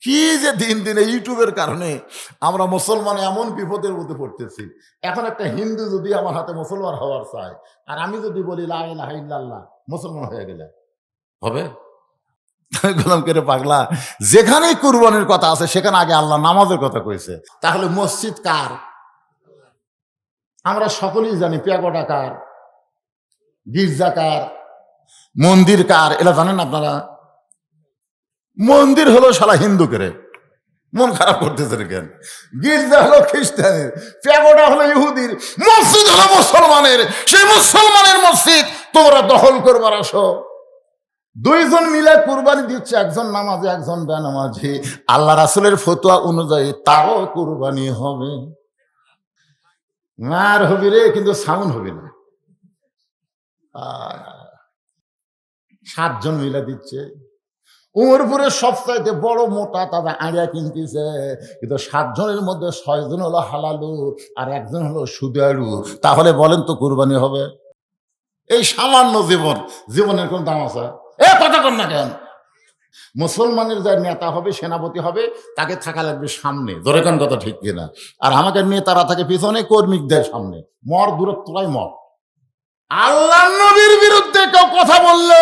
কি যে দিন দিন এই ইউটিউবের কারণে আমরা মুসলমান এমন বিপদের মধ্যে পড়তেছি। এখন একটা হিন্দু যদি আমার হাতে মুসলমান হওয়ার চায়, আর আমি যদি বলি লা ইলাহা ইল্লাল্লাহ, মুসলমান হয়ে গেলে হবে? গোলাম করে পাগলা, যেখানেই কুরবানির কথা আছে সেখানে আগে আল্লাহ নামাজের কথা কইছে। তাহলে মসজিদ কার? আমরা সকলেই জানি প্যাগোডা কার, গির্জা কার, মন্দির কার, এলা জানেন আপনারা? মন্দির হলো শালা হিন্দু করে, মন খারাপ করতেছে কেন? গির্জা হলো খ্রিস্টানের, প্যাগোডা হলো ইহুদির, মসজিদ হলো মুসলমানের। সেই মুসলমানের মসজিদ তোমরা দখল করবার আসো। দুইজন মিলে কুরবানি দিচ্ছে, একজন নামাজে একজন বেনামাজি। আল্লাহ রাসূলের ফতোয়া অনুযায়ী তারও কুরবানি হবে, মার হবি রে, কিন্তু সাউন্ড হবে না। 7 জন মিলে দিচ্ছে। উমরপুরের সবচাইতে বড় মোটা তাদের আড়িয়া কিনতেছে, কিন্তু 7 জনের মধ্যে 6 জন হলো হালালু আর একজন হলো সুদারু। তাহলে বলেন তো কুরবানি হবে? এই সামান্য জীবনের কোন দাম আছে? কথা কর না কেন? মুসলমানের যার নেতা হবে, সেনাপতি হবে, তাকে থাকা লাগবে সামনে, ধরে কোন কথা ঠিক কিনা? আর আমাদের নেতারা থাকে পিছনে, কর্মীদের সামনে। মর দূরত্বটাই মর। আল্লাহ নবীর বিরুদ্ধে কেউ কথা বললে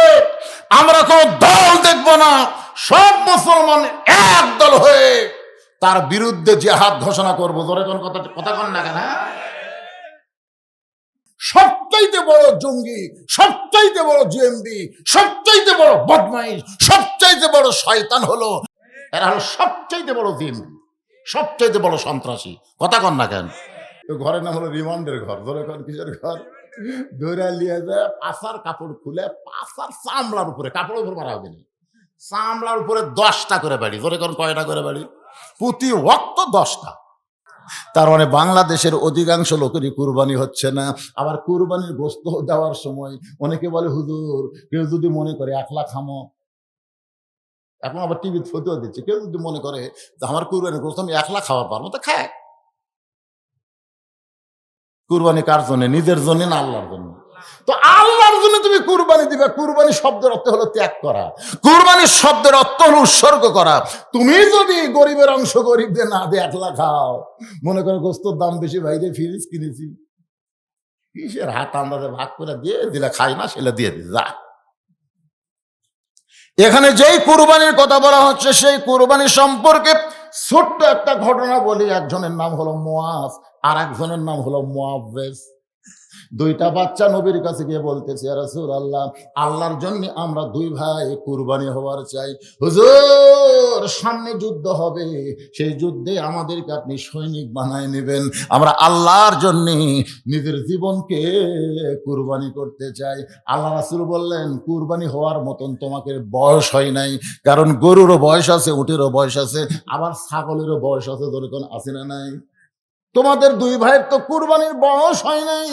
আমরা কোন দল দেখব না, সব মুসলমান এক দল হয়ে তার বিরুদ্ধে জিহাদ ঘোষণা করবো। ধরে কোন কথা কন না কেন? সবচাইতে বড় জঙ্গি, সবচাইতে বড় জিএমবি, সবচাইতে বড় বদমাইশ, সবচাইতে বড় শয়তান হলো এরা, হলো সবচাইতে বড় জিএমবি, সবচাইতে বড় সন্ত্রাসী। কথা কন না কেন? ঘরের নাম হলো রিমান্ডের ঘর। ধরে কোন কিসের ঘর? ধরে নিয়ে যায় পাশার কাপড় খুলে, পাশার চামড়ার উপরে, কাপড়ের উপর মারা হবে না, চামড়ার উপরে 10টা করে বাড়ি। ধরে কোন কয়টা করে বাড়ি? প্রতি ওয়াক্ত 10টা। তার মানে বাংলাদেশের অধিকাংশ লোকেরই কুরবানি হচ্ছে না। আবার কুরবানির গোশত দেওয়ার সময় অনেকে বলে, হুজুর কেউ যদি মনে করে 1 লাখ খামো, এখন আবার টিভিতে ফতোয়া দিচ্ছে, কেউ যদি মনে করে যে আমার কুরবানির গোশত আমি 1 লাখ খাওয়া পারবো, তো খায়। কুরবানি কার জন্য? নিজের জন্য না আল্লাহর জন্য? তো আল্লাহর জন্য তুমি কুরবানি দিবে। কুরবানি শব্দের অর্থ হলো ত্যাগ করা, কুরবানির শব্দের অর্থ হলো উৎসর্গ করা। তুমি যদি গরিবের অংশ গরিবদের না দিয়ে 1 লাখ খাও, মনে করো গোস্তর দাম বেশি, বাইরে ফ্রিজ কিনেছি, কিসের হাত আন্দাজে ভাগ করে দিয়ে দিলে, খাই না সেটা দিয়ে দিই যা। এখানে যেই কুরবানির কথা বলা হচ্ছে, সেই কুরবানি সম্পর্কে ছোট্ট একটা ঘটনা বলি। একজনের নাম হলো মুয়াজ, আর একজনের নাম হলো মুআওয়াজ। 2টা বাচ্চা নবীর কাছে গিয়ে বলতেছে, ইয়া রাসূলুল্লাহ, আল্লাহর জন্য আমরা 2 ভাই কুরবানি হওয়ার চাই। হুজুর, সামনে যুদ্ধ হবে, সেই যুদ্ধে আমাদেরকে আপনি সৈনিক বানায় নেবেন। আমরা আল্লাহর জন্য নিজের জীবনকে কুরবানি করতে চাই। আল্লাহ রাসূল বললেন, কুরবানি হওয়ার মতন তোমাকে বয়স হয় নাই, কারণ গরুরও বয়স আছে, উটেরও বয়স আছে, আবার ছাগলেরও বয়স আছে। ধরে কোন আছে না নাই? তোমাদের 2 ভাইয়ের তো কুরবানির বয়স হয় নাই।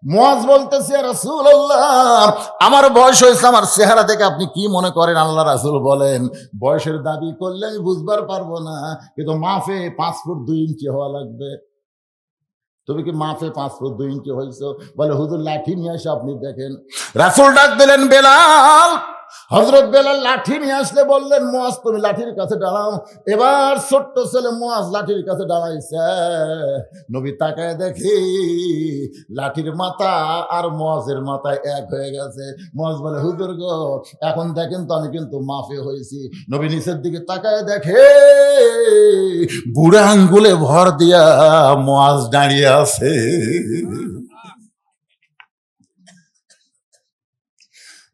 মুয়াজ বলতেছে, ইয়া রাসূলুল্লাহ, আমার বয়স হয়েছে, আমার চেহারা দেখে আপনি কি মনে করেন? আল্লাহ রাসূল বলেন, বয়সের দাবি করলে আমি বুঝবার পারবো না, কিন্তু মাফে 5 ফুট 2 ইঞ্চি হওয়া লাগবে। তুমি কি মাফে 5 ফুট 2 ইঞ্চি হয়েছো? বলে, হুজুর লাঠি নিয়ে এসে আপনি দেখেন। রাসূল ডাক দিলেন, বেলাল। হযরত বেলাল লাঠি নিয়ে আসলে বললেন, মুয়াজ তুমি লাঠির কাছে দাঁড়াও। এবার ছোট্ট ছেলে মুয়াজ লাঠির কাছে দাঁড়াইছে। নবী তাকায় দেখি লাঠির মাথা আর মুয়াজের মাথায় এক হয়ে গেছে। মুয়াজ বলে, হুজুর গো, এখন দেখেন তো আমি কিন্তু মাফে হয়েছি। নবী নিচের দিকে তাকায় দেখে বুড়া আঙ্গুলে ভর দিয়া মুয়াজ দাঁড়িয়ে আছে।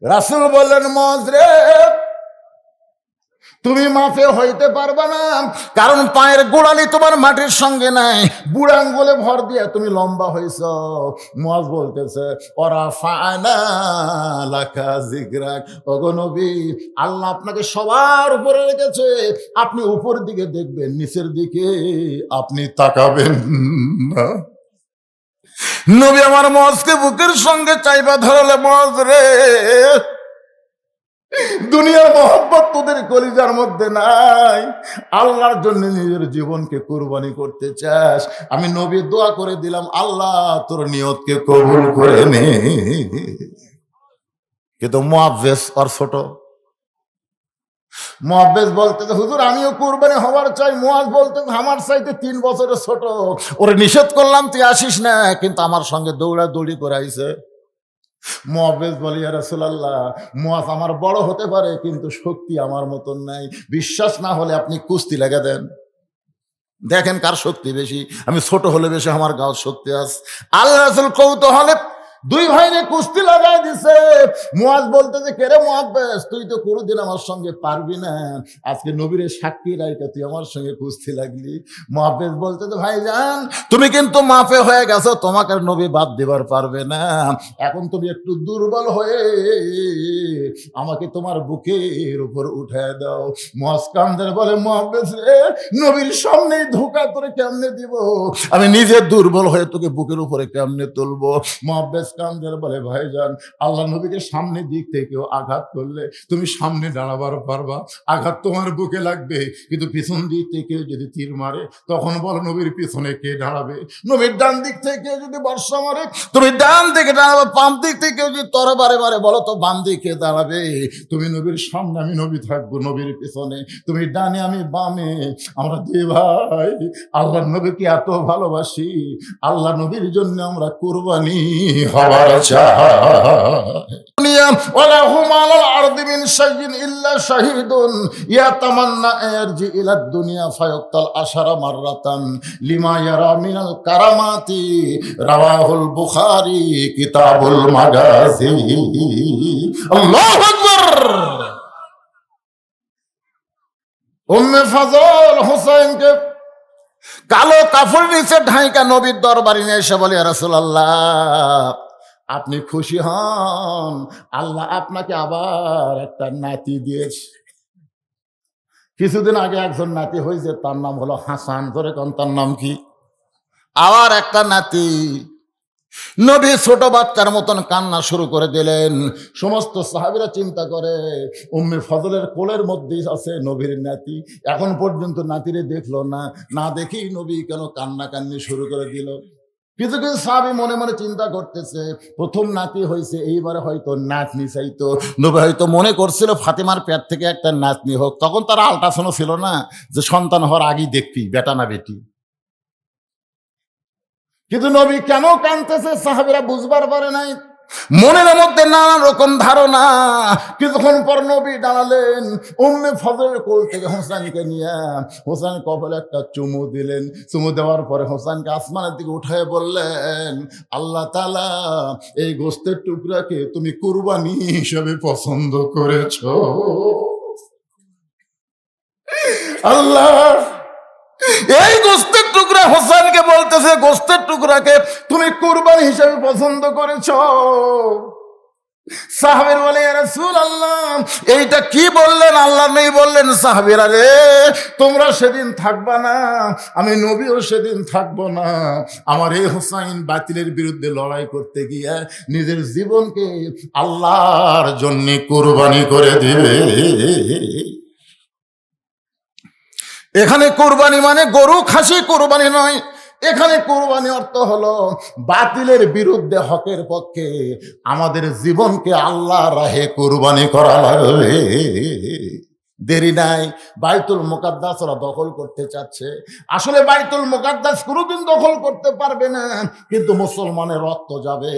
রাসূল বললেন, মুয়াজ রে, তুমি মাফে হইতে পারবা না, কারণ পায়ের গোড়ালি তোমার মাটির সঙ্গে নাই, বুড়া আঙ্গুলে ভর দিয়ে তুমি লম্বা হইছ। মুয়াজ বলতেছে, ওরা ফানা লাকা যিকরাক, ওগো নবী, আল্লাহ আপনাকে সবার উপরে রেখেছে, আপনি উপর দিকে দেখবেন, নিচের দিকে আপনি তাকাবেন না। নবী আমার মুয়াজকে বুকের সঙ্গে চাইবা ধরলে, মুয়াজ রে, দুনিয়ার মহব্বত তোদের কলিজার মধ্যে নাই, আল্লাহর জন্য নিজের জীবনকে কুরবানি করতে চাস, আমি নবী দোয়া করে দিলাম, আল্লাহ তোর নিয়তকে কবুল করে নে। কিন্তু মুআওয়াজ আর ছোট, মুআব্বিস বলতেছে হুজুর আমিও কুরবানি হওয়ার চাই। মুআজ বলতেছে আমার চাইতে 3 বছরের ছোট, ওরে নিষেধ করলাম তুই আসিস না, কিন্তু আমার সঙ্গে দৌড়াদৌড়ি করে আইছে। মুআব্বিস বলে ইয়া রাসূলুল্লাহ, মুআজ আমার বড় হতে পারে কিন্তু শক্তি আমার মতন নাই, বিশ্বাস না হলে আপনি কুস্তি লাগা দেন, দেখেন কার শক্তি বেশি। আমি ছোট হলে বেশি আমার গাও শক্তি আছে। আল্লাহ রাসূল কৌতূহলে দুই ভাইরে কুস্তি লাগাই দিছে। মুআজ বলতেছে কে রে মুআব্বিস, তুই তো কোনোদিন আমার সঙ্গে পারবি না, আজকে নবীর সাক্ষী রাইখা তুই আমার সঙ্গে কুস্তি লাগলি। মুআব্বিস বলতেছে ভাইজান তুমি কিন্তু মাফে হয়ে গেছো, তোমাকে আর নবী বাদ দিবার পারবে না। এখন তুমি একটু দুর্বল হয়ে আমাকে তোমার বুকের উপর উঠায় দাও। মুআজ কান্দে বলে মুআব্বিস রে, নবীর সামনেই ধোঁকা করে কেমনে দিব, আমি নিজে দুর্বল হয়ে তোকে বুকের উপরে কেমনে তুলবো। মুআব্বিস কান্দের বলে ভাইজান আল্লাহ নবীকে সামনে দিক থেকে আঘাত করলে তুমি সামনে দাঁড়াবার পারবা, আঘাত তোমার বুকে লাগবে, কিন্তু পিছন দিক থেকে যদি তীর মারে তখন বলো নবীর পিছনে কে দাঁড়াবে। নবীর ডান দিক থেকে যদি বর্ষা মারে তুমি ডান দিকে দাঁড়াবে, বাম দিক থেকে যদি তরবারে মারে বলো তো বাম দিকে দাঁড়াবে। তুমি নবীর সামনে আমি নবী থাকবো, নবীর পিছনে তুমি ডানে আমি বামে। আমরা দুই ভাই আল্লাহ নবীকে এত ভালোবাসি, আল্লাহ নবীর জন্য আমরা কুরবানি হওয়ার চাই। ওয়ালাহুম আলাল আরদি মিন শাইইন ইল্লা শাহীদুন ইয়াতামান্না ইয়ারজি ইলা দুনিয়া ফায়াক্তাল আশারা মাররাতান লিমা ইয়ারা মিনাল কারামাতি। রাওয়াহুল বুখারী কিতাবুল মাগাজি। আল্লাহু আকবার। উম্মে ফজল হুসাইনকে কালো কাপড় নিচে ঢাইকা নবীর দরবারে নিয়ে এসে বলে ইয়া রাসূলুল্লাহ আপনি খুশি হন, আল্লাহ আপনাকে আবার একটা নাতি দিয়েছে। কিছুদিন আগে একজন নাতি হয়েছে, তার নাম হলো হাসান। ধরে কোন তার নাম কি? আবার একটা নাতি। নবী ছোট বাচ্চার মতন কান্না শুরু করে দিলেন। সমস্ত সাহাবীরা চিন্তা করে উম্মে ফজলের কোলের মধ্যেই আছে নবীর নাতি, এখন পর্যন্ত নাতিরে দেখলো না, না দেখেই নবী কেন কান্নাকান্নি শুরু করে দিল। কিছু কিছু সাহাবী মনে মনে চিন্তা করতেছে প্রথম নাতি হয়েছে, এইবারে হয়তো নাতনি চাইতো। নবী হয়তো মনে করছিল ফাতেমার পেট থেকে একটা নাতনি হোক, তখন তার আল্ট্রাসাউন্ড ছিল না যে সন্তান হওয়ার আগেই দেখবি বেটা না বেটি। কিন্তু নবী কেন কাঁদতেছে সাহাবীরা বুঝবার পারে নাই, মনের মধ্যে নানা রকম ধারণা। কিছুক্ষণ পর নবী দাঁড়ালেন, উম্মে ফজলের কোল থেকে হোসেনকে নিয়ে হোসেন কপালে একটা চুমু দিলেন। চুমু দেওয়ার পরে হোসেনকে আসমানের দিকে উঠায় বললেন আল্লাহ তাআলা এই গোশতের টুকরাকে তুমি কুরবানি হিসেবে পছন্দ করেছো। আল্লাহ এই গোশতের টুকরা হোসেনকে বলতেছে গোশতের টুকরাকে তুমি কুরবানি হিসেবে পছন্দ করেছো। সাহাবীরা বলে ইয়া রাসূলুল্লাহ এইটা কি বললেন? আল্লাহ নবী বললেন সাহাবীরা রে তোমরা সেদিন থাকবা না, আমি নবীও সেদিন থাকবো না। আমার এই হোসাইন বাতিলের বিরুদ্ধে লড়াই করতে গিয়ে নিজের জীবনকে আল্লাহর জন্য কুরবানি করে দিবে। এখানে কুরবানি মানে গরু খাসি কুরবানি নয়, এখানে কুরবানি অর্থ হলো বাতিলের বিরুদ্ধে হকের পক্ষে আমাদের জীবনকে আল্লাহর রাহে কুরবানি করা লাগবে। দেরি নাই, বাইতুল মুকাদ্দাস ওরা দখল করতে চাচ্ছে। আসলে বাইতুল মুকাদ্দাস কোনোদিন দখল করতে পারবে না, কিন্তু মুসলমানের রক্ত যাবে।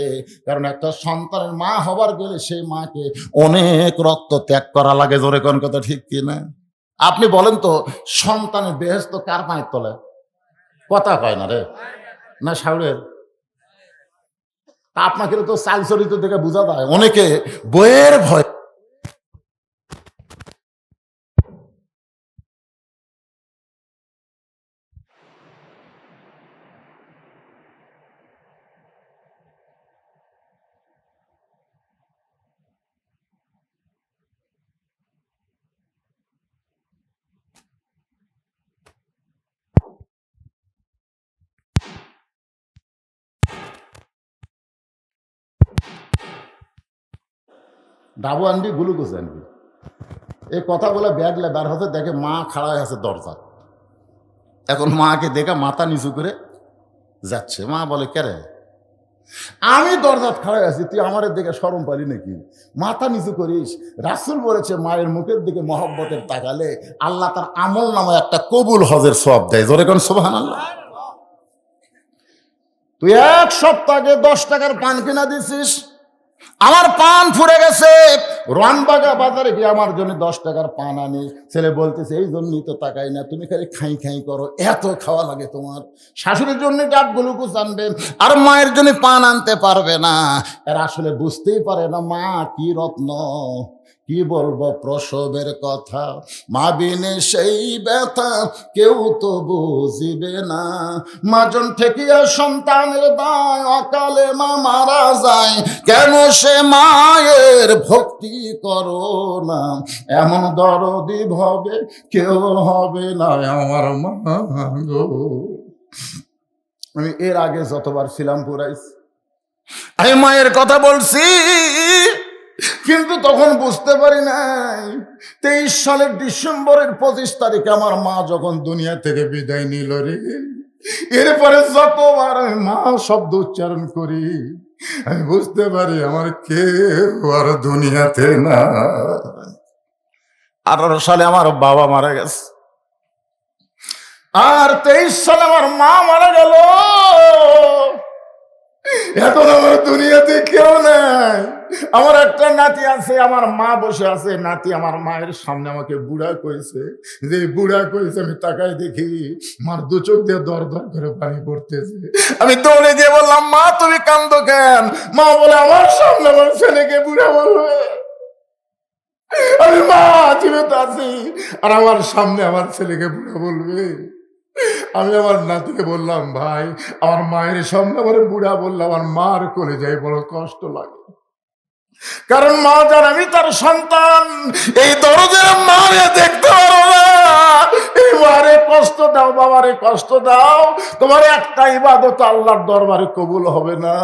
কারণ একটা সন্তানের মা হবার গেলে সেই মাকে অনেক রক্ত ত্যাগ করা লাগে। জোরে কোন কথা ঠিক কিনা? আপনি বলেন তো সন্তানের বেহেশত কার পায়ের তলে? কথা কয় না রে, না শাউরের? আপনাকে তো চাল চরিত্র দেখে বোঝা যায় অনেকে বইয়ের ভয়। ডাবু আনবি গ্লুকোজ আনবি, এই কথা বলে ব্যাগলে বের হতে দেখে মা খাড়া হয়ে আছে দরজা। এখন মাকে দেখে মাথা নিচু করে যাচ্ছে। মা বলে কে রে? আমি দরজাত খাড়া আছি, তুই আমার দিকে শরম পালি নাকি? মাথা নিচু করিস। রাসূল বলেছে মায়ের মুখের দিকে মহব্বতের তাকালে আল্লাহ তার আমল নামায় একটা কবুল হজের সওয়াব দেয়। জোরে কোন সুবহানাল্লাহ। তুই এক সপ্তাহ আগে 10 টাকার পান কিনা দিছিস, আমার পান ফুরে গেছে, রানবাগা বাজারে গিয়ে আমার জন্য 10 টাকার পান আনিস। ছেলে বলতেছে এই জন্যই তো তাকাই না, তুমি খালি খাই খাই করো, এত খাওয়া লাগে তোমার। শাশুড়ির জন্য ডাব গ্লুকোজ আনবে আর মায়ের জন্য পান আনতে পারবে না। এরা আসলে বুঝতেই পারে না মা কি রত্ন। কি বলবো প্রসবের কথা, মা বিনে সেই ব্যথা কেউ তো বুঝিবে না। মাজন ঠেকিয়া সন্তানের দায়, অকালে মা মারা যায়, কেন সে মায়ের ভক্তি করো না। এমন দরদি ভবে কেউ হবে না আমার মা গো। আমি এর আগে যতবার ছিলাম পুরাইস, আমি মায়ের কথা বলছি, কিন্তু তখন বুঝতে পারি নাই 23 সালের ডিসেম্বরের 25 তারিখে আমার মা যখন দুনিয়া থেকে বিদায় নিল রে, এরপরে যতবার আমি মা শব্দ উচ্চারণ করি আমি বুঝতে পারি আমার কেউ আর দুনিয়াতে না। 18 সালে আমার বাবা মারা গেছে, আর 23 সালে আমার মা মারা গেল। এখন আমার দুনিয়াতে কেউ নাই। আমার একটা নাতি আছে, আমার মা বসে আছে, নাতি আমার মায়ের সামনে আমাকে বুড়া কইছে। যে বুড়া কইছে আমি তাকাই দেখি মার দু চোখ দিয়ে দর দর করে পানি পড়তেছে। আমি দৌড়ে গিয়ে বললাম মা তুমি কান্দো কেন? মা বলে আমার সামনে আমার ছেলেকে বুড়া বলবে। আমি মা জীবিত আছি আর আমার সামনে আমার ছেলেকে বুড়া বলবে? আমি আমার নাতিকে বললাম ভাই আমার মায়ের সামনে আমার বুড়া বললাম, আমার মার কোলে যাই বড় কষ্ট লাগে। কারণ মা যার আমি তার সন্তান, এই দরদের মারে দেখতে পারো না। এই মারে কষ্ট দাও, বাবারে কষ্ট দাও, তোমার একটা ইবাদত আল্লাহর দরবারে কবুল হবে না।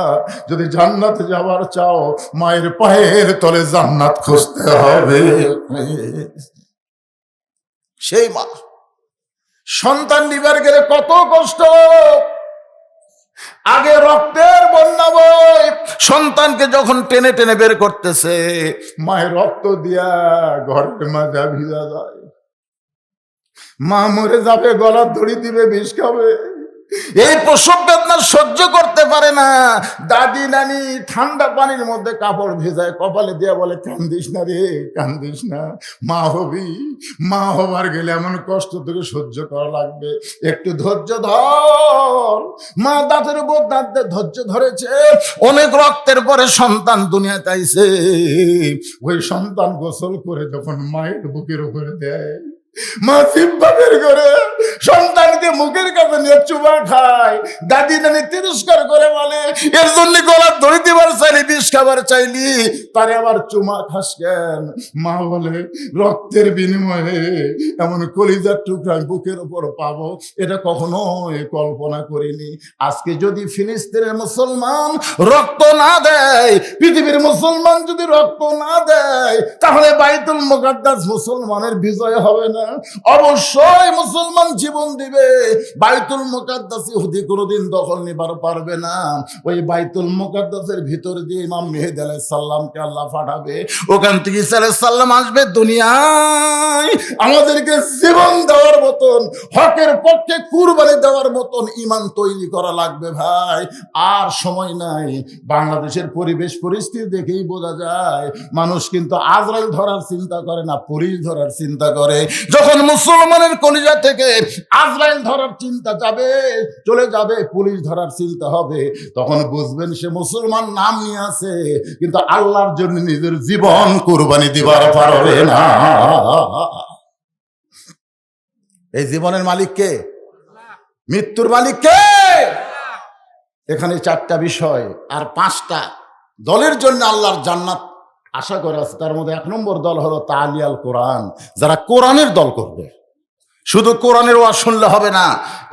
যদি জান্নাতে যাবার চাও মায়ের পায়ের তলে জান্নাত খুঁজতে হবে। সেই মা সন্তান নিবার গেলে কত কষ্ট। আগে রক্তের বন্যা বই, সন্তানকে যখন টেনে টেনে বের করতেছে মায়ের রক্ত দিয়া ঘরের মাজা ভিজা যায়। মা মরে যাবে, গলা দড়ি দিবে, বিষ খাবে। এই প্রসব বেদনা সহ্য করতে পারে না। দাদি নানি ঠান্ডা পানির মধ্যে কাপড় ভেজায় কপালে দিয়ে বলে কান্দিস না রে, কান্দিস না, মা হবি। মা হবার গেলে এমন কষ্ট তোকে সহ্য করা লাগবে, একটু ধৈর্য ধর। মা দাঁতের উপর দাঁত দিয়ে ধৈর্য ধরেছে। অনেক রক্তের পরে সন্তান দুনিয়াতে আইছে। ওই সন্তান গোসল করে যখন মায়ের বুকের উপরে দেয়, মা জিহ্বা বের করে সন্তানকে মুখের কাছে নিয়ে চুমা খায়। দাদি নানি তিরস্কার করে বলে এর জন্য গলা দড়ি দিবার চাইলি, বিষ খাবার চাইলি, তারে আবার চুমা খাস কেন? মা বলে রক্তের বিনিময়ে এমন কলিজার টুকরা বুকের উপর পাবো এটা কখনো কল্পনা করিনি। আজকে যদি ফিলিস্তিনের মুসলমান রক্ত না দেয়, পৃথিবীর মুসলমান যদি রক্ত না দেয়, তাহলে বাইতুল মুকাদ্দাস মুসলমানের বিজয় হবে না। অবশ্যই মুসলমান জীবন দিবে, বাইতুল মুকাদ্দাস ইহুদি কোনোদিন দখল নিবার পারবে না। ওই বাইতুল মুকাদ্দাসের ভিতর দিয়ে ইমাম মেহেদী আলাইহিস সালামকে আল্লাহ পাঠাবে, ওখান থেকে ঈসা আলাইহিস সালাম আসবে দুনিয়ায়। আমাদেরকে জীবন দেওয়ার মতন, হকের পক্ষে কুরবানি দেওয়ার মতন ঈমান তৈরি করা লাগবে ভাই। আর সময় নাই। বাংলাদেশের পরিবেশ পরিস্থিতি দেখেই বোঝা যায় মানুষ কিন্তু আজরাইল ধরার চিন্তা করে না, পুলিশ ধরার চিন্তা করে। যখন মুসলমানের কলিজা থেকে আজরাইল ধরার চিন্তা যাবে, চলে যাবে, পুলিশ ধরার চিন্তা হবে, তখন বুঝবেন সে মুসলমান নাম নিয়ে আছে কিন্তু আল্লাহর জন্য নিজের জীবন কুরবানি দিবার পারবে না। এই জীবনের মালিক কে? মৃত্যুর মালিক কে? এখানে 4টা বিষয় আর 5টা দলের জন্য আল্লাহর জান্নাত আশা করে আছে। তার মধ্যে 1 নম্বর দল হলো তালিয়াল কোরআন, যারা কোরআনের দল করবে। শুধু কোরআনের ওয়াজ শুনলে হবে না,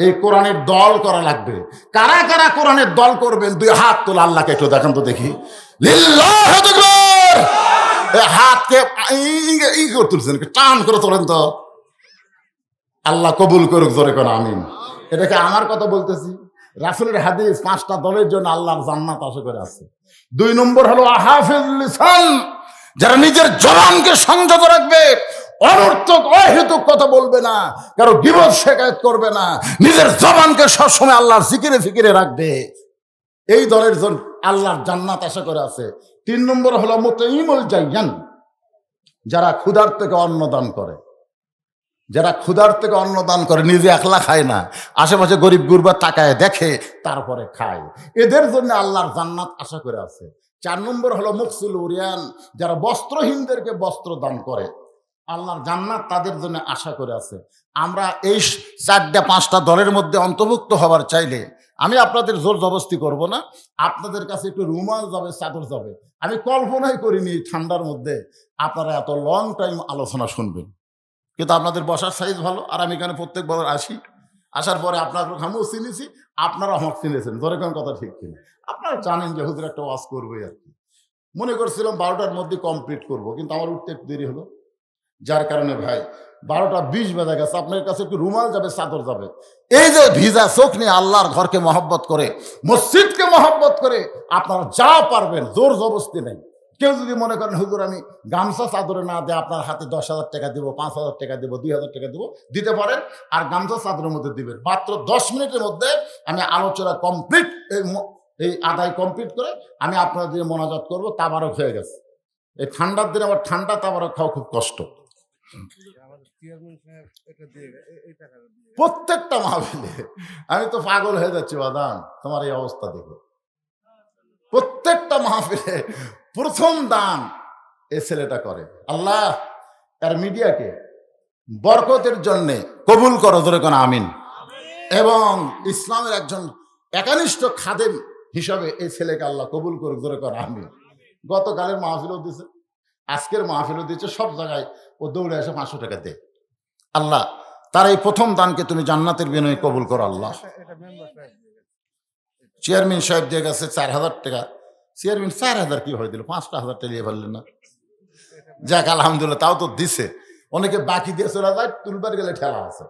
এই কোরআনের দল করা লাগবে। কারা কারা কোরআনের দল করবেন 2 হাত তোলা, আল্লাহকে একটু দেখান তো দেখি। লিল্লাহু আকবার। এই হাতকে ই করে তুলছেন, টান করে তোলেন তো। আল্লাহ কবুল করুক, জোরে কোন আমিন। এটাকে আমার কথা বলতেছি, রাসূলের হাদিস, 5টা দলের জন্য আল্লাহর জান্নাত আশা করে আছে। 2 নম্বর হলো আহাফিজুল লিসান, যারা নিজের জবানকে সংযত রাখবে, অনর্থক অহেতুক কথা বলবে না, কারো গীবত শিকায়ত করবে না, নিজের জবানকে সবসময় আল্লাহর জিকিরে ফিকিরে রাখবে। এই দলের জন্য আল্লাহর জান্নাত আশা করে আছে। 3 নম্বর হলো মুতাইমুল জাইয়ান, যারা ক্ষুধার থেকে অন্ন দান করে, যারা ক্ষুধার থেকে অন্ন দান করে, নিজে একলা খায় না, আশেপাশে গরিব গুরবা তাকায় দেখে তারপরে খায়, এদের জন্য আল্লাহর জান্নাত আশা করে আছে। 4 নম্বর হলো মুকসিল উরিয়ান, যারা বস্ত্রহীনদেরকে বস্ত্র দান করে, আল্লাহর জান্নাত তাদের জন্য আশা করে আছে। আমরা এই 4-5টা দলের মধ্যে অন্তর্ভুক্ত হবার চাইলে আমি আপনাদের জোর জবস্তি করব না, আপনাদের কাছে একটু রুমাল যাবে, চাদর যাবে। আমি কল্পনাই করিনি ঠান্ডার মধ্যে আপনারা এত লং টাইম আলোচনা শুনবেন, কিন্তু আপনাদের বসার সাইজ ভালো। আর আমি এখানে প্রত্যেকবার আসি, আসার পরে আপনাকে আমিও চিনেছি, আপনারা আমাকে চিনেছেন, ধরে কোন কথা ঠিক কিনা। আপনারা জানেন যে হুজুর একটা ওয়াজ করবে আর কি। মনে করছিলাম 12টার মধ্যে কমপ্লিট করব, কিন্তু আমার উঠতে একটু দেরি হলো, যার কারণে ভাই 12টা 20 বেজে গেছে। আপনার কাছে একটু রুমাল যাবে, চাদর যাবে। এই যে ভিজা চোখ নিয়ে আল্লাহর ঘরকে মহব্বত করে, মসজিদকে মহব্বত করে আপনারা যা পারবেন, জোর জবস্তি নেই। কেউ যদি মনে করেন হুজুর আমি গামছা চাদরে না দিয়ে আপনার হাতে 10,000 টাকা দিব, 5,000 টাকা দিব, 2,000 টাকা দিব, দিতে পারেন। আর গামছা চাদরের মধ্যে দিবেন। মাত্র 10 মিনিটের মধ্যে আমি আলোচনা কমপ্লিট, এই আদায় কমপ্লিট করে আমি আপনার দিয়ে মোনাজাত করবো। তাবারক হয়ে গেছে। এই ঠান্ডার দিনে আবার ঠান্ডা তাবারক খাওয়া খুব কষ্ট। প্রত্যেকটা মাহফিলে আমি তো পাগল হয়ে যাচ্ছি বাদান তোমার এই অবস্থা দেখে। প্রত্যেকটা মাহফিলে প্রথম দান এ ছেলেটা করে। আল্লাহ তার মিডিয়াকে বরকতের জন্য কবুল করো, ধরে কোন আমিন। এবং ইসলামের একজন একানিষ্ঠ খাদেম হিসাবে এই ছেলেকে আল্লাহ কবুল করুক, ধরে কোন আমিন। গতকালের মাহফিলও দিছে, আজকের মাহফিলও দিচ্ছে, সব জায়গায় ও দৌড়ে এসে 500 টাকা দেয়। আল্লাহ তার এই প্রথম দানকে তুমি জান্নাতের বিনিময়ে কবুল করো আল্লাহ। চেয়ারম্যান সাহেব দিয়ে গেছে 4,000 টাকা। চেয়ারম্যান 4,000 কি হয়ে দিল, 5,000 টাকা নিয়ে ফেললেন না? যাক আলহামদুলিল্লাহ, তাও তো দিছে। অনেকে বাকি দিয়ে চলে যায়, তুলবার গেলে ঠেলা আছে।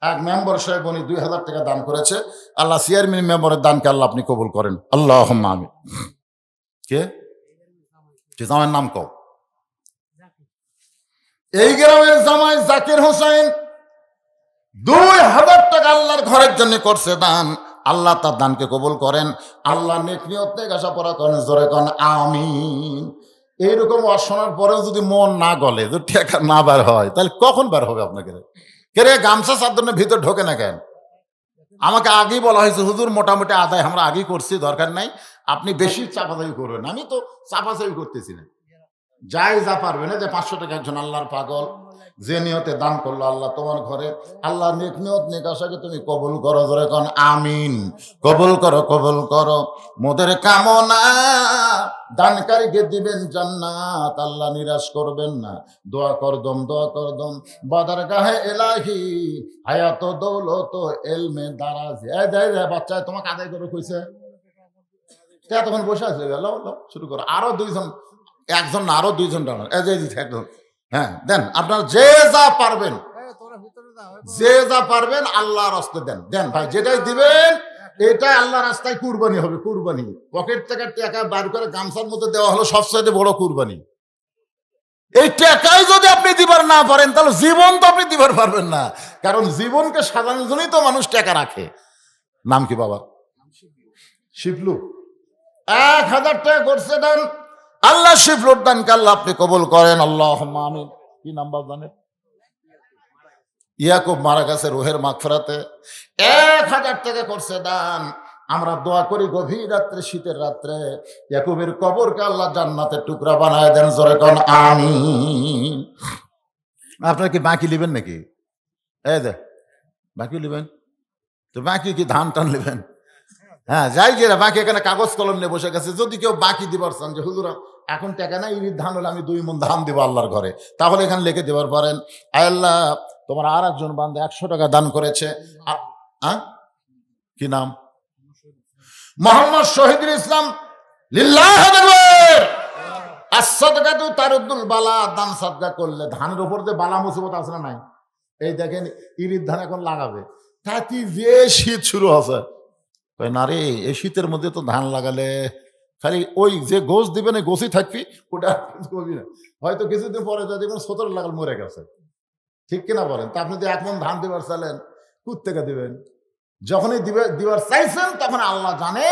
এক মেম্বার সাহেব উনি 2,000 টাকা দান করেছে। আল্লাহ চেয়ারম্যান মেম্বারের দানকে আল্লাহ আপনি কবুল করেন আল্লাহ আমিন। কে জামাইয়ের নাম কও? এই গ্রামের জামাই জাকির হোসেন 2,000 টাকা আল্লাহর ঘরের জন্য করছে দান। আল্লাহ তার দানকে কবুল করেন। আল্লাহ নেক নিয়ত থেকে আশা পড়া করেন, জোরে কন আমিন। এইরকম অশোনার পরেও যদি মন না গলে, যদি টাকা না বার হয়, তাহলে কখন বার হবে আপনাকে? কে গামছা চাদরের ভিতর ঢোকে না কেন? আমাকে আগেই বলা হয়েছে হুজুর মোটামুটি আদায় আমরা আগেই করছি, দরকার নাই, আপনি বেশি চাপাচাপি করবেন। আমি তো চাপাচাপি করতেছি না, যাই যা পারবে না। যে 500 টাকা একজন আল্লাহর পাগল যে নিয়তে দান করলো, আল্লাহ তোমার ঘরে আল্লাহ নেক নিয়ত নেক আশাকে তুমি কবুল করো, ধরে কোন আমিন। কবুল করো, কবুল করো মোদের কামনা, দানকারীকে দিবেন জান্নাত, আল্লাহ নিরাশ করবেন না। দোয়া করদম, দোয়া করদম বাদার গাহে এলাহি, হায়াত দৌলত এলমে দারাজ। বাচ্চা তোমাকে আদায় করে কইছে, তখন বসে আছে, শুরু করো। আরো 2জন, একজন না আরো 2জন ডানার, একজন। হ্যাঁ দেন, আপনার যে যা পারবেন, যে যা পারবেন আল্লাহর রাস্তায় দেন, দেন ভাই, যেটাই দিবেন এটাই আল্লাহ রাস্তায় কুরবানি হবে। কুরবানি পকেট থেকে টাকা বার করে গামছার মধ্যে দেওয়া হলো সবচেয়ে বড় কুরবানি। এই টাকাই যদি আপনি দিবার না পারেন, তাহলে জীবন তো আপনি দিবার পারবেন না। কারণ জীবনকে সাজানোর জন্যই তো মানুষ টাকা রাখে। নাম কি বাবা? শিবলু 1,000 টাকা করছে দান। আল্লাহ শিবলুর দানকে আল্লাহ আপনি কবুল করেন আল্লাহ আমিন। কি নাম বাবা জানেন? ইয়াকুব মারা গেছে, রুহের মাগফিরাতে 1,000 টাকা করছে দান। আমরা দোয়া করি গভীর রাত্রে, শীতের রাত্রে, ইয়াকুবের কবরকে আল্লাহ জান্নাতের টুকরা বানায় দেন, জোরে কোন আমিন। আপনারা কি বাকি নেবেন নাকি? এই দে বাকি নেবেন তো, বাকি কি ধান টান নেবেন? হ্যাঁ যাই গেরা বাকি, এখানে কাগজ কলম নিয়ে বসে গেছে। যদি কেউ বাকি দিবার চান যে হুজুর এখন টাকা না, ইরির ধান হলে আমি 2 মণ ধান দেবো আল্লাহর ঘরে, তাহলে এখানে লিখে দেবার পারেন। আল্লাহ তোমার আর একজন বান্দা 100 টাকা দান করেছে। কি নাম? মোহাম্মদ শহীদুল ইসলাম। লিল্লাহ আকবার। as-সাদকাতু তারুদ্দুল বালা। দান সাদকা করলে ধানের উপর যে বালা মুসিবত আছে না নাই? এই দেখেন ইরির ধান এখন লাগাবে, তাতে যে শীত শুরু আছে, কয় না রে, এই শীতের মধ্যে তো ধান লাগালে খালি ওই যে গোছ দিবেন এই গোছই থাকবি, ওটা আর কিছু করবি না। হয়তো কিছুদিন পরে যা দিবেন 17 লাগাল মরে গেছে। ঠিক কিনা বলেন? তা আপনি যদি 1 মণ ধান দিবার চাইলেন, কোত্থেকে দিবেন? যখনই দিবার চাইছেন তখন আল্লাহ জানে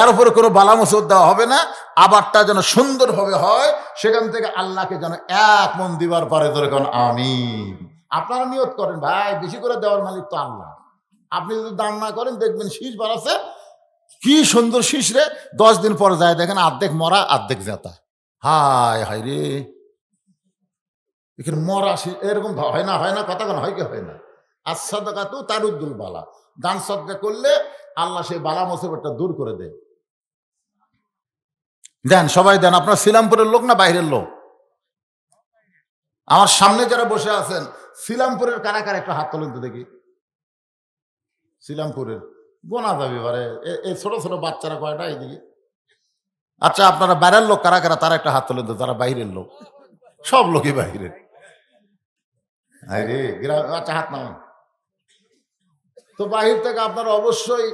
এর উপরে কোনো বালা মুসিবত দেওয়া হবে না, আবারটা যেন সুন্দরভাবে হয়, সেখান থেকে আল্লাহকে যেন 1 মণ দিবার পারে ধরে কোন আমিন। আপনারা নিয়ত করেন ভাই, বেশি করে দেওয়ার মালিক তো আল্লাহ। আপনি যদি দান না করেন দেখবেন শীষ বাড়াচ্ছে, কি সুন্দর শীষ রে, 10 দিন পরে যায় দেখেন অর্ধেক মরা অর্ধেক জেতা। হায় হায় রে, এখানে মরা শীষ এরকম হয় না কথা কেন হয় কি হয় না? আর সদকা তো তারুদ্দুল বালা, দান সদকা করলে আল্লাহ সেই বালা মুসিবতটা দূর করে দেয়। দেন, সবাই দেন। আপনার শ্রীরামপুরের লোক না বাইরের লোক? আমার সামনে যারা বসে আছেন শ্রীরামপুরের কারা কারা একটু হাত তোলেন তো দেখি। শ্রীরামপুরের গোনা যাবে এবারে, এই ছোট ছোট বাচ্চারা কয়টা এইদিকে। আচ্ছা, আপনারা বাইরের লোক কারা কারা, তারা একটা হাত তোলেন তো, যারা বাইরের লোক। সব লোকই বাইরে। আরে গ্রাম, আচ্ছা হাত নামান। তো বাহির থেকে আপনারা অবশ্যই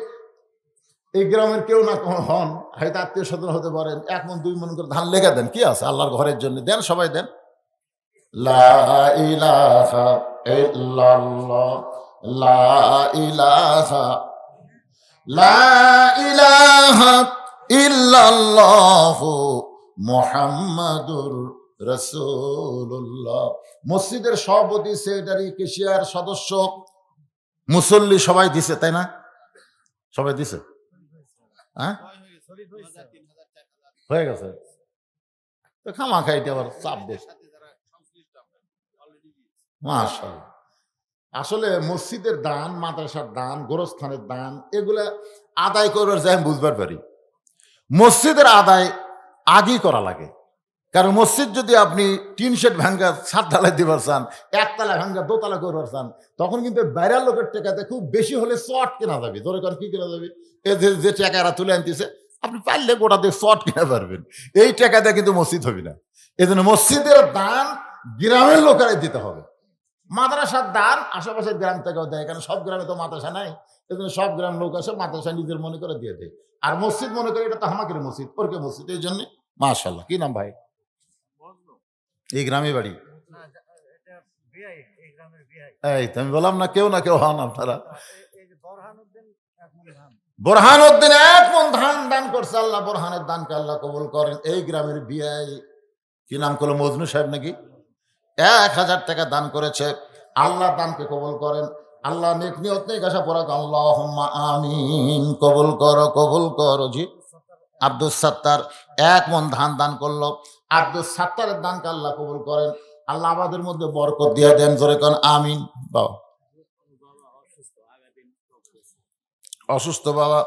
এই গ্রামের কেউ না হন, হয়তো আত্মীয় স্বজন হতে পারেন, 1 মণ 2 মণ করে ধান লেখা দেন, কি আছে, আল্লাহর ঘরের জন্য দেন, সবাই দেন। লা ইলাহা ইল্লাল্লাহ, লা ইলাহা, লা ইলাহা ইল্লাল্লাহু মুহাম্মাদুর রাসূলুল্লাহ। মসজিদের সভাপতি, সেক্রেটারি, কেশিয়ার, সদস্য, মুসল্লি সবাই দিছে, তাই না? সবাই দিছে, হ্যাঁ হয়ে গেছে। তো খামা খাইতে আবার চাপ দেশ। মাশাআল্লাহ। আসলে মসজিদের দান, মাদ্রাসার দান, গোরস্থানের দান, এগুলা আদায় করবার যাই আমি বুঝবার পারি। মসজিদের আদায় আগেই করা লাগে, কারণ মসজিদ যদি আপনি টিন শেড ভাঙ্গা 7 তলায় দিবার চান, 1 তলা ভাঙ্গা 2 তলা করবার চান, তখন কিন্তু বাইরের লোকের টাকাতে খুব বেশি হলে চট কেনা যাবে। ধরে করেন কি কেনা যাবে, এই যে টাকা এরা তুলে আনতেছে, আপনি পারলে গোটা দিয়ে চট কিনা পারবেন, এই টাকাতে কিন্তু মসজিদ হবে না। এই জন্য মসজিদের দান গ্রামের লোকেরাই দিতে হবে। মাদ্রাসার দান আশেপাশের গ্রাম থেকেও দেয়, কারণ সব গ্রামে তো মাদ্রাসা নাই। এই জন্য সব গ্রাম লোক আসে, মাদ্রাসা নিজের মনে করে দিয়ে দেয়। আর মসজিদ মনে করে এটা তো আমাকে মসজিদ, ওরকে মসজিদ, এই জন্য। মাশাআল্লাহ। কি নাম ভাই? এই গ্রামে বাড়ি? এই তো আমি বললাম না, কেউ না কেউ হন আপনারা। বোরহানউদ্দিন 1 মণ ধান দান করছে, আল্লাহ বোরহানের দানকে আল্লাহ কবুল করেন। এই গ্রামের বিআই কি নাম করলো, মজনু সাহেব নাকি, 1000 টাকা দান করেছে। আল্লাহ দানকে কবুল করেন। আল্লাহ নেক নিয়ত নেক আশা পড়া, আল্লাহুম্মা আমিন। কবুল করো জি। আব্দুল সাত্তার 1 মণ ধান দান করলো। আব্দুল সাত্তারের দানকে আল্লাহ কবুল করেন। আল্লাহ আমাদের মধ্যে বরকত দিয়ে দেন, জোরে কোন আমিন। বাবা অসুস্থ, বাবা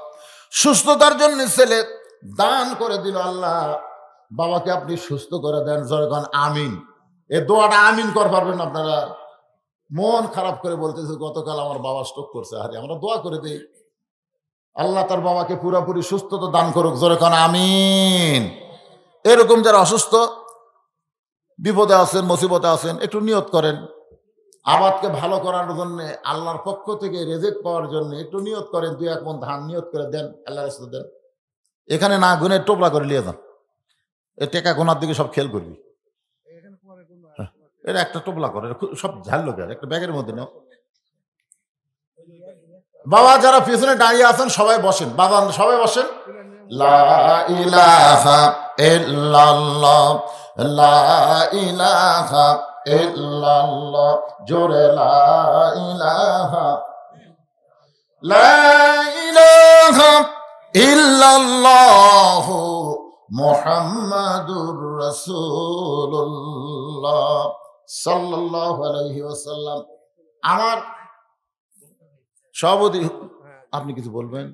সুস্থতার জন্য ছেলে দান করে দিল, আল্লাহ বাবাকে আপনি সুস্থ করে দেন, জোরে কোন আমিন। এই দোয়াটা আমিন কর পারবেন আপনারা? মন খারাপ করে বলতেছে গতকাল আমার বাবা স্ট্রোক করছে, আরে আমরা দোয়া করে দিই আল্লাহ তার বাবাকে পুরোপুরি সুস্থতা দান করুক, জোরে কোন আমিন। এরকম যারা অসুস্থ, বিপদে আছেন, মুসিবতে আছেন, একটু নিয়ত করেন আবাদকে ভালো করার জন্য, আল্লাহর পক্ষ থেকে রেজেক পাওয়ার জন্য একটু নিয়ত করেন। 2-1 মণ ধান নিয়ত করে দেন, আল্লাহর রাস্তায় দেন। এখানে না গুনে টোপলা করে নিয়ে যান, এই টেকা গোনার দিকে সব খেয়াল করবি। এটা একটা টোপলা করে সব ঝাল লোকের একটা ব্যাগের মধ্যে নাও। বাবা যারা পিছনে দাঁড়িয়ে আছেন সবাই বসেন, বাবা সবাই বসেন। লা ইলাহা ইল্লাল্লাহ, লা ইলাহা ইল্লাল্লাহ, জোরে লা ইলাহা, লা ইলাহা ইল্লাল্লাহ মুহাম্মাদুর রাসূলুল্লাহ সাল্লাল্লাহু আলাইহি ওয়াসাল্লাম। আমার সভাপতি, আপনি কিছু বলবেন?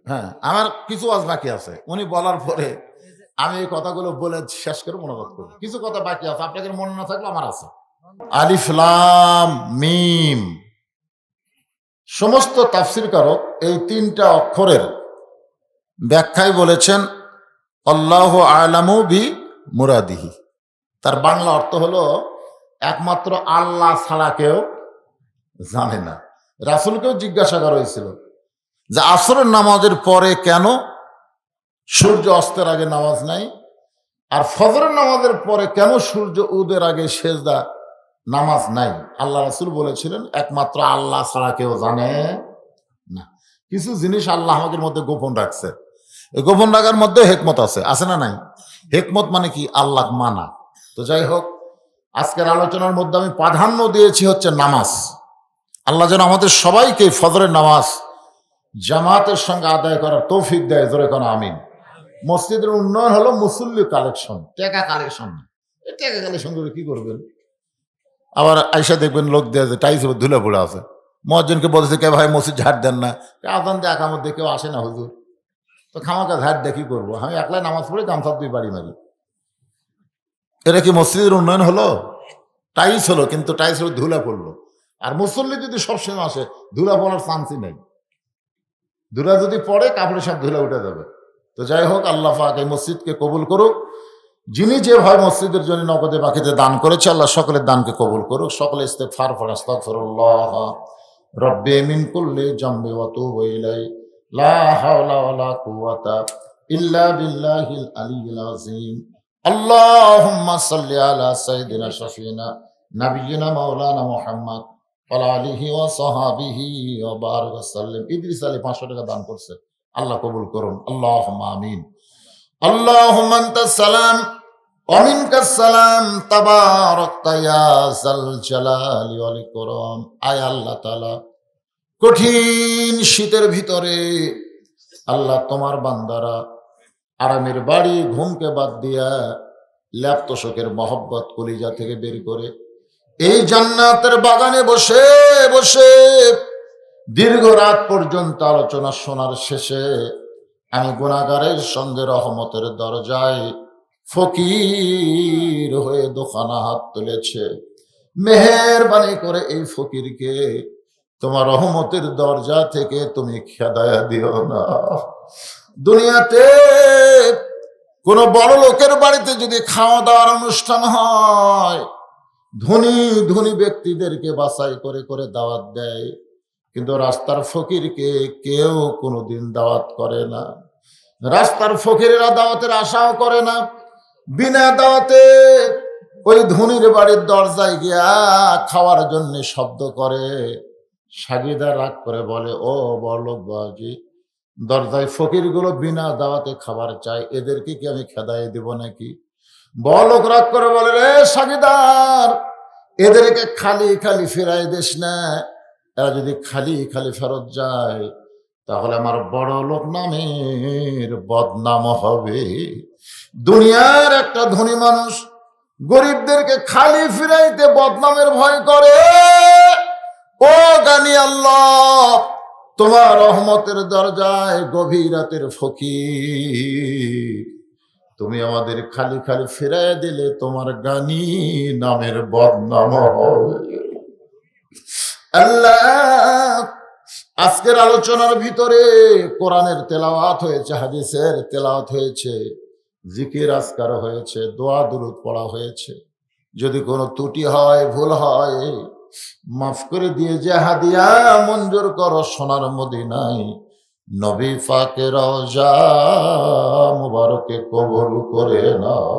হ্যাঁ, আমার কিছু ওয়াজ বাকি আছে, উনি বলার পরে আমি এই কথাগুলো বলে শেষ করে মনোবাদ করবো। কিছু কথা বাকি আছে, আপনাদের মনে না থাকলে আমার আছে। আলিফ লাম মিম, সমস্ত তাফসীরকারক এই 3টা অক্ষরের ব্যাখ্যায় বলেছেন আল্লাহু আ'লামু বি মুরাদিহি। তার বাংলা অর্থ হলো একমাত্র আল্লাহ ছাড়া কেউ জানে না। রাসূলকেও জিজ্ঞাসা করা হয়েছিল যে আসরের নামাজের পরে কেন সূর্য অস্তের আগে নামাজ নাই, আর ফজরের নামাজের পরে কেন সূর্য উদের আগে সেজদা নামাজ নাই। আল্লাহ রাসূল বলেছিলেন একমাত্র আল্লাহ ছাড়া কেউ জানে না। কিছু জিনিস আল্লাহ আমাদের মধ্যে গোপন রাখছে, এই গোপন রাখার মধ্যে হেকমত আছে না নাই? হেকমত মানে কি? আল্লাহ মানা। তো যাই হোক, আজকের আলোচনার মধ্যে আমি প্রাধান্য দিয়েছি হচ্ছে নামাজ। আল্লাহ যেন আমাদের সবাইকে ফজরের নামাজ জামাতের সঙ্গে আদায় করার তৌফিক দেয়, জোরে কোনো আমিন। মসজিদের উন্নয়ন হলো মুসল্লি কালেকশন, টাকা কালেকশন। টাকা কালেকশন করে কি করবেন? আবার আইসা দেখবেন লোক দেয় যে টাইস ধুলে পড়ে আছে, মহাজনকে বলতেছে কে ভাই মসজিদ ঝাড় দেন না, আদান দিয়ে একামত দিয়ে কেউ আসে না হুজুর, তো খামাকা ঝাড় দিয়ে কি করবো, আমি একলাই নামাজ পড়ে গামছা দুই বাড়ি মারি। এটা কি মসজিদের উন্নয়ন হলো? টাইলস হলো, কিন্তু টাইলস হলো ধুলা পড়লো। আর মুসল্লি যদি সবসময় আসে, ধুলা পড়ার চান্সই নেই। ধুলা যদি পড়ে কাপড়ে সব ধুলা উঠে যাবে। তো যাই হোক, আল্লাহ পাক এই মসজিদকে কবুল করুক। যিনি যেভাবে মসজিদের জন্য নগদে বাকিতে দান করেছে, আল্লাহ সকলের দানকে কবুল করুক। সকলে ইস্তেগফার পড়ে, আস্তাগফিরুল্লাহ রব্বি মিন কুল্লি জামবি ওয়া তুবু ইলাই, লা হাওলা ওয়ালা কুওয়াতা ইল্লা বিল্লাহিল আলিয়্যিল আযীম। আল্লাহুম্মা সাল্লি আলা সাইয়্যিদিনা শাফিনা নাবিয়িনা মাওলানা মুহাম্মদ ওয়া আলা আলিহি ওয়া সাহাবিহি ওয়া বারাক ওয়া সাল্লিম। ইদ্রিস আলী 500 টাকা দান করছে, আল্লাহ কবুল করুন, আল্লাহুম্মা আমিন। আল্লাহুম্মা আনতাস সালাম ওয়া মিনকাস সালাম, তাবারাকতা ইয়া যাল জালালি ওয়াল ইকরাম। আয় আল্লাহ তাআলা, কঠিন শীতের ভিতরে আল্লাহ তোমার বান্দারা আরামের বাড়ি ঘুমকে বাদ দিয়া ল্যাপতোষকের মহব্বত কলিজা থেকে বের করে এই জান্নাতের বাগানে বসে বসে দীর্ঘ রাত পর্যন্ত আলোচনা শোনার শেষে আমি গুনাহগারের সঙ্গে রহমতের দরজায় ফকির হয়ে দোকানা হাত তুলেছে। মেহেরবানি করে এই ফকিরকে তোমার রহমতের দরজা থেকে তুমি খেদায়া দিও না। দুনিয়াতে কোন বড় লোকের বাড়িতে যদি খাওয়া দাওয়ার অনুষ্ঠান হয়, ধনী ধনী ব্যক্তিদেরকে বাছাই করে করে দাওয়াত দেয়, কিন্তু রাস্তার ফকিরকে কেউ কোনোদিন দাওয়াত করে না। রাস্তার ফকিরেরা দাওয়াতের আশাও করে না। বিনা দাওয়াতে ওই ধনীর বাড়ির দরজায় গিয়া খাওয়ার জন্য শব্দ করে। সাগিদা রাগ করে বলে, ও বড়লোক বাবাজি, দরজায় ফকিরগুলো বিনা দাওয়াতে খাবার চায়, এদেরকে কি আমি খেদাই দিব নাকি? বড়লোক রাগ করে বলে, রে সাগিদার, এদেরকে খালি খালি ফেরাই দিস না। এরা যদি খালি খালি ফেরত যায় তাহলে আমার বড় লোক নামের বদনাম হবে। দুনিয়ার একটা ধনী মানুষ গরিবদেরকে খালি ফিরাইতে বদনামের ভয় করে। ও গানি আল্লাহ, তোমার রহমতের দরজায় গভীর রাতের ফকির, তুমি আমাদের খালি খালি ফিরাই দিলে তোমার গানি নামের বদনাম হবে। আল্লাহ, আজকের আলোচনার ভিতরে কোরআনের তেলাওয়াত হয়েছে, হাদিসের তেলাওয়াত হয়েছে, জিকির আজকার হয়েছে, দোয়া দুরূদ পড়া হয়েছে। যদি কোনো ত্রুটি হয়, ভুল হয়, মাফ করে দিয়ে যে হাদিয়া মঞ্জুর করো সোনার মদিনায় নবী পাকের রওজা মুবারকে কবুল করে নাও।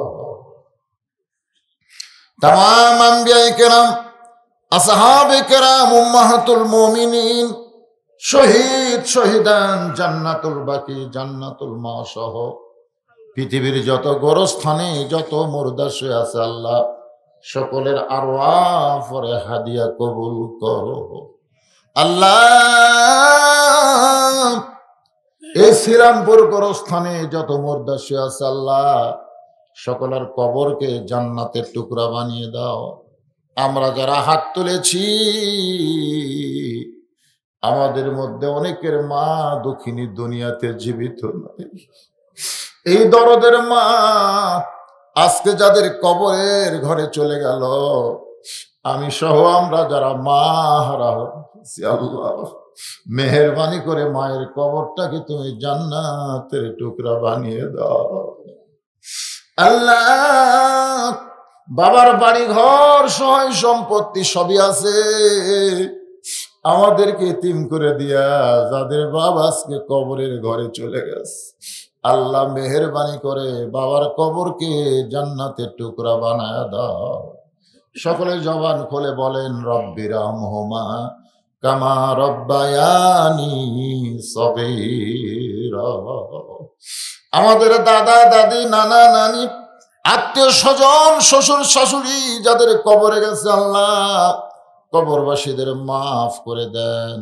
তামাম আম্বিয়ায়ে কেরাম, আসহাবে কেরাম, উম্মাহাতুল মুমিনিন, শহীদ শহীদান, জান্নাতুল বাকি, জান্নাতুল মা সহ পৃথিবীর যত গোরস্থানে যত মুর্দা শুয়ে আছে, আল্লাহ সকলের আরওয়াহ পরে হাদিয়া কবুল করো। আল্লাহ, এই শ্রীরামপুর গোরস্থানে যত মুর্দা শুয়ে আছে, আল্লাহ সকলের কবরকে জান্নাতের টুকরা বানিয়ে দাও। আমরা যারা হাত তুলেছি, আমাদের মধ্যে অনেকের মা দুঃখিনী দুনিয়াতে জীবিত নাই। এই দরদের মা আজকে যাদের কবরের ঘরে চলে গেল, আমি সহ আমরা যারা মা হারা হয়েছি, আল্লাহ মেহেরবানি করে মায়ের কবরটাকে তুমি জান্নাতের টুকরা বানিয়ে দাও। আল্লাহ, বাবার বাড়ি ঘর সহায় সম্পত্তি সবই আছে, আমাদেরকে এতিম করে দিয়া যাদের বাবা আজকে কবরের ঘরে চলে গেছে, আল্লাহ মেহেরবানি করে বাবার কবরকে জান্নাতের টুকরা বানায় দাও। সকলে জবান খুলে বলেন রব্বির রহমহুমা কামা রব্বায়ানি সগীরা। আমাদের দাদা দাদি নানা নানি আত্মীয় স্বজন শ্বশুর শাশুড়ি যাদের কবরে গেছে আল্লাহ কবরবাসীদের মাফ করে দেন।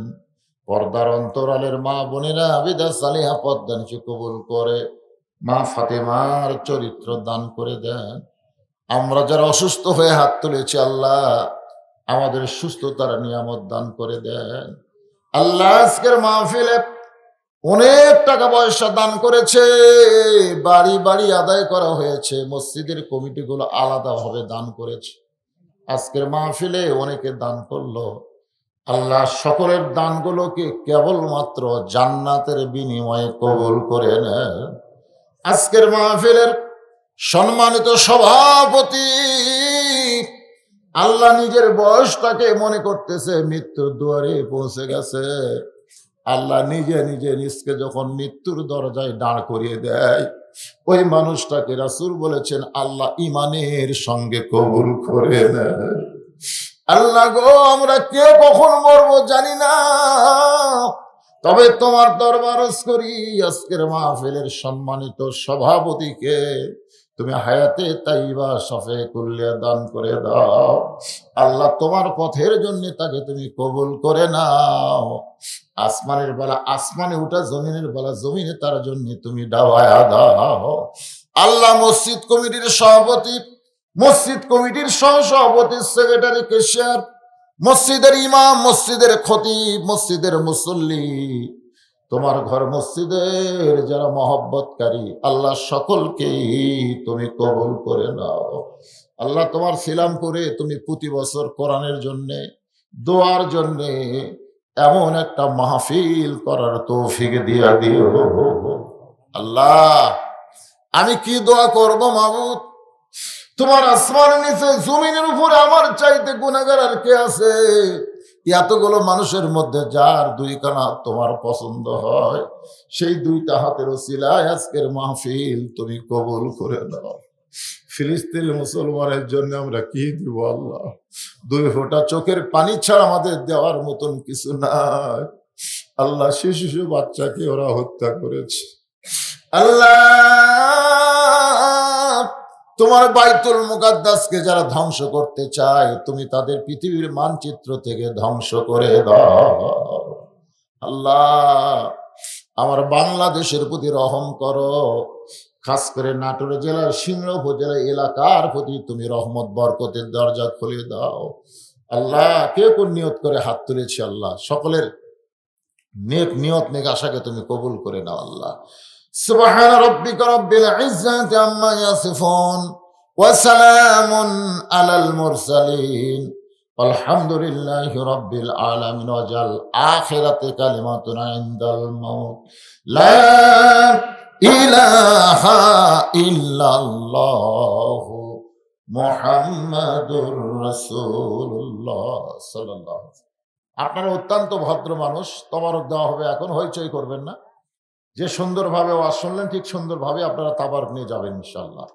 পর্দার অন্তরালের মা বোনেরা বিদা সালিহা পদ্মানিকে কবুল করে মা ফাতেমার চরিত্র দান করে দেন। আমরা যারা অসুস্থ হয়ে হাত তুলেছি আল্লাহ আমাদের সুস্থতার নিয়ামত দান করে দেন। আল্লাহ আজকের মাহফিলে অনেক টাকা পয়সা দান করেছে, বাড়ি বাড়ি আদায় করা হয়েছে, মসজিদের কমিটিগুলো আলাদাভাবে দান করেছে। আজকের মাহফিলে অনেকে দান করলো, আল্লাহ সকলের দানগুলোকে কেবলমাত্র জান্নাতের বিনিময়ে কবুল করে নেন। আজকের মাহফিলের সম্মানিত সভাপতি আল্লাহ নিজের বয়সটাকে মনে করতেছে মৃত্যুর দুয়ারে পৌঁছে গেছে। আল্লাহ নিজে নিজে নিজকে যখন মৃত্যুর দরজায় দাঁড় করিয়ে দেয় ওই মানুষটাকে রাসূল বলেছেন আল্লাহ ইমানের সঙ্গে কবুল করে নেয়। আল্লাহ গো আমরা কে কখন মরবো জানি না, তবে তোমার দরবার করি আজকের মাহফিলের সম্মানিত সভাপতিকে তুমি হায়াতে তাইবা শফে কুল্লিয়া দান করে দাও। আল্লাহ তোমার পথের জন্য তাকে তুমি কবুল করে নাও। আসমানের বেলা আসমানে উঠা, জমিনের বেলা জমিনে তার জন্য তুমি ডাবায়া দাও। আল্লাহ মসজিদ কমিটির সভাপতি, মসজিদ কমিটির সহসভাপতি, সেক্রেটারি, কেশিয়ার, মসজিদের ইমাম, মসজিদের খতিব, মসজিদের মুসল্লি, তোমার ঘর মসজিদের যারা মহব্বতকারী আল্লাহ সকলকেই তুমি কবুল করে নাও। আল্লাহ তোমার ছিলাম করে তুমি প্রতি বছর কোরআনের জন্যে দোয়ার জন্যে এমন একটা মাহফিল করার তৌফিক দিয়া দিও। আল্লাহ আমি কি দোয়া করব মাবুদ, তোমার আসমানের নিচে জমিনের উপরে আমার চাইতে গুনাহগার আর কে আছে? এতগুলো মানুষের মধ্যে যার দুইখানা তোমার পছন্দ হয় সেই দুইটা হাতের ওসিলায় আজকের মাহফিল তুমি কবুল করে দাও। ফিলিস্তিনের মুসলমানের জন্য আমরা কি দিব আল্লাহ? দুই ফোঁটা চোখের পানি ছাড়া আমাদের দেওয়ার মতন কিছু নাই। আল্লাহ শিশু বাচ্চাকে ওরা হত্যা করেছে। আল্লাহ তোমার বাইতুল মুকাদ্দাসকে যারা ধ্বংস করতে চায় তুমি তাদের পৃথিবীর মানচিত্র থেকে ধ্বংস করে দাও। আল্লাহ আমার বাংলাদেশের প্রতি রহম করো, খাস করে নাটোর জেলার সিংড়া উপজেলা এলাকার প্রতি তুমি রহমত বরকতের দরজা খুলে দাও। আল্লাহ কে কোন নিয়ত করে হাত তুলেছি আল্লাহ সকলের নেক নিয়ত নেক আশাকে তুমি কবুল করে নাও। আল্লাহ সুবহান রাব্বিকা রাব্বিল ইজ্জাতি আম্মা ইয়াসিফুন ওয়া সালামুন আলাল মুরসালিন আলহামদুলিল্লাহি রাব্বিল আলামিন। ওয়াজাল আখিরাতে কালিমাতুনা ইনদাল মাউত লা ইলাহা ইল্লাল্লাহু মুহাম্মাদুর রাসূলুল্লাহ সাল্লাল্লাহু আলাইহি ওয়াসাল্লাম। আপনারা অত্যন্ত ভদ্র মানুষ, তবারক দেওয়া হবে, এখন হইচই করবেন না। যে সুন্দরভাবে ওয়াজ শুনলেন ঠিক সুন্দরভাবে আপনারা তাবারক নিয়ে যাবেন ইনশাআল্লাহ।